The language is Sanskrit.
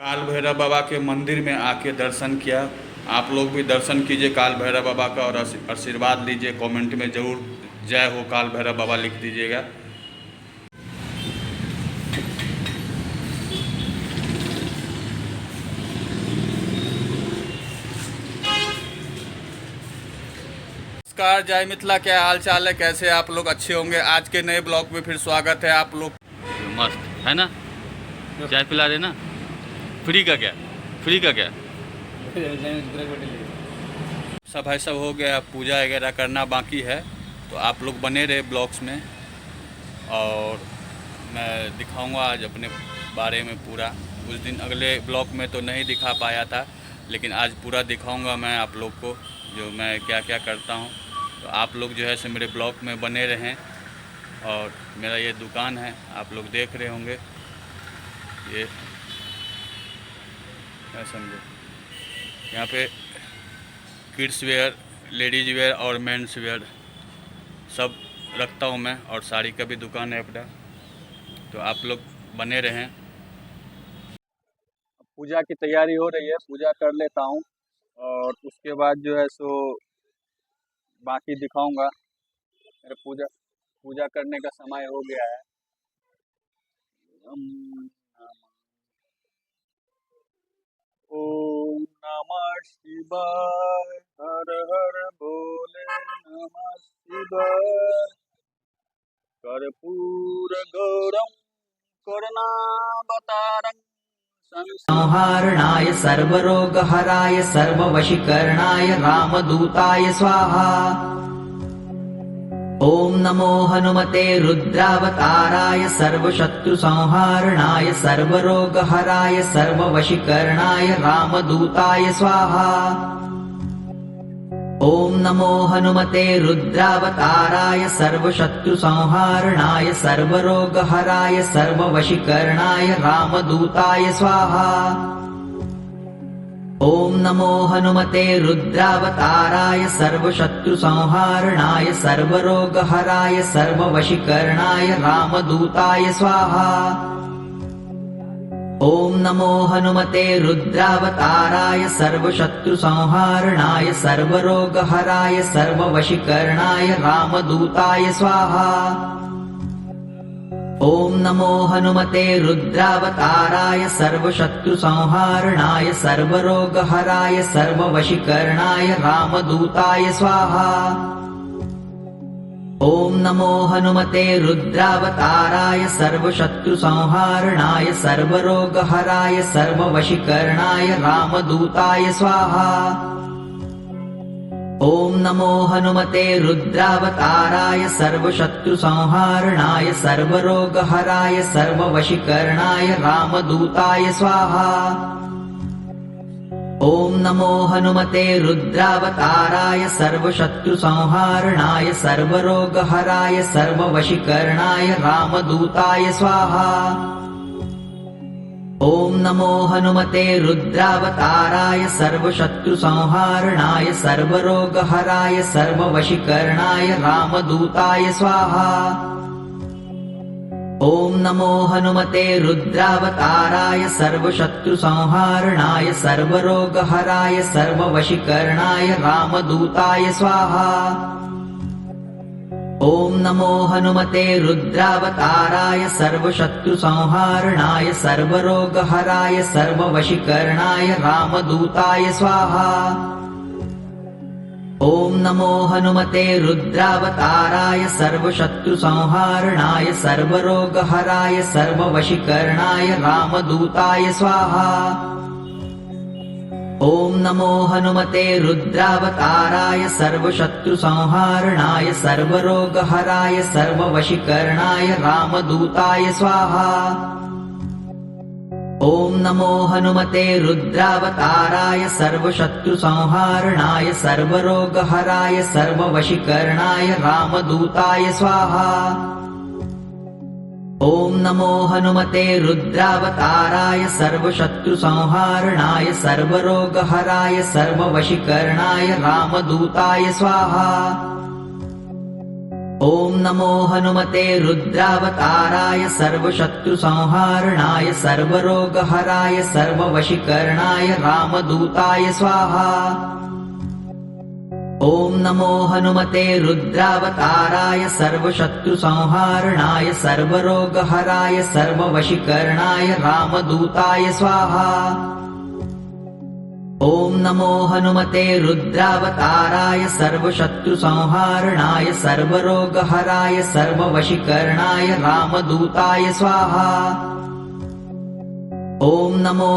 काल भैरव बाबा के मंदिर में आके दर्शन किया। आप लोग भी दर्शन कीजिए काल भैरव बाबा का और आशीर्वाद लीजिए। कमेंट में ज़रूर जय हो काल भैरव बाबा लिख दीजिएगा। नमस्कार, जय मिथिला। क्या हाल चाल है, कैसे आप लोग? अच्छे होंगे। आज के नए ब्लॉग में फिर स्वागत है आप लोग। मस्त है ना। चाय पिला देना। फ्री का क्या? फ्री का क्या? सब भाई सब हो गया, पूजा वगैरह करना बाकी है, तो आप लोग बने रहे ब्लॉग्स में और मैं दिखाऊंगा आज अपने बारे में पूरा। उस दिन अगले ब्लॉग में तो नहीं दिखा पाया था, लेकिन आज पूरा दिखाऊंगा मैं आप लोग को जो मैं क्या क्या करता हूं। तो आप लोग जो है सो मेरे ब्लॉग में बने रहें। और मेरा ये दुकान है, आप लोग देख रहे होंगे, ये क्या समझे, यहाँ pay kids where, ladies wear और मेंस वेयर सब रखता हूँ मैं, और साड़ी का भी दुकान है अपना। तो आप लोग बने रहें। पूजा की तैयारी हो रही है, पूजा कर लेता हूँ और उसके बाद जो है सो बाकी दिखाऊंगा। मेरा पूजा पूजा करने का समय हो गया है। ओम नमः शिवाय, हर हर बोले नमः शिवाय। कर्पूर गौरम करुणावतारं संहारणाय सर्वरोगहराय सर्ववशीकरणाय रामदूताय स्वाहा। ॐ नमो हनुमते रुद्रावताराय सर्वशत्रुसंहारणाय सर्वरोगहराय सर्ववशीकरणाय रामदूताय स्वाहा। ॐ नमो हनुमते रुद्रावताराय सर्वशत्रुसंहारणाय सर्वरोगहराय सर्ववशीकरणाय रामदूताय स्वाहा। ॐ नमो हनुमते रुद्रावताराय सर्वशत्रुसंहारणाय सर्वरोगहराय सर्ववशीकरणाय रामदूताय स्वाहा। ॐ नमो हनुमते रुद्रावताराय सर्वशत्रुसंहारणाय सर्वरोगहराय सर्ववशीकरणाय रामदूताय स्वाहा। ॐ नमो हनुमते रुद्रावताराय सर्वशत्रुसंहारणाय सर्वरोगहराय सर्ववशीकरणाय रामदूताय स्वाहा। ॐ नमो हनुमते रुद्रावताराय सर्वशत्रुसंहारणाय सर्वरोगहराय सर्ववशीकरणाय रामदूताय स्वाहा। ॐ नमो हनुमते रुद्रावताराय सर्वशत्रुसंहारणाय सर्वरोगहराय सर्ववशीकरणाय रामदूताय स्वाहा। ॐ नमो हनुमते रुद्रावताराय सर्वशत्रुसंहारणाय सर्वरोगहराय सर्ववशीकरणाय रामदूताय स्वाहा। ॐ नमो हनुमते रुद्रावताराय सर्वशत्रुसंहारणाय सर्वरोगहराय सर्ववशीकरणाय रामदूताय स्वाहा। ॐ नमो हनुमते रुद्रावताराय सर्वशत्रुसंहारणाय सर्वरोगहराय सर्ववशीकरणाय रामदूताय स्वाहा। ॐ नमो हनुमते रुद्रावताराय सर्वशत्रुसंहारणाय सर्वरोगहराय सर्ववशीकरणाय रामदूताय स्वाहा। ॐ नमो हनुमते रुद्रावताराय सर्वशत्रुसंहारणाय सर्वरोगहराय सर्ववशीकरणाय रामदूताय स्वाहा। ॐ नमो हनुमते रुद्रावताराय सर्वशत्रुसंहारणाय सर्वरोगहराय सर्ववशीकरणाय रामदूताय स्वाहा। ॐ नमो हनुमते रुद्रावताराय सर्वशत्रुसंहारणाय सर्वरोगहराय सर्ववशीकरणाय रामदूताय स्वाहा। ॐ नमो हनुमते रुद्रावताराय सर्वशत्रुसंहारणाय सर्वरोगहराय सर्ववशीकरणाय रामदूताय स्वाहा। ॐ नमो हनुमते रुद्रावताराय सर्वशत्रुसंहारणाय सर्वरोगहराय सर्ववशीकरणाय रामदूताय स्वाहा। ॐ नमो हनुमते रुद्रावताराय सर्वशत्रुसंहारणाय सर्वरोगहराय सर्ववशीकरणाय रामदूताय स्वाहा। ॐ नमो हनुमते रुद्रावताराय सर्वशत्रुसंहारणाय सर्वरोगहराय सर्ववशीकरणाय रामदूताय स्वाहा। ॐ नमो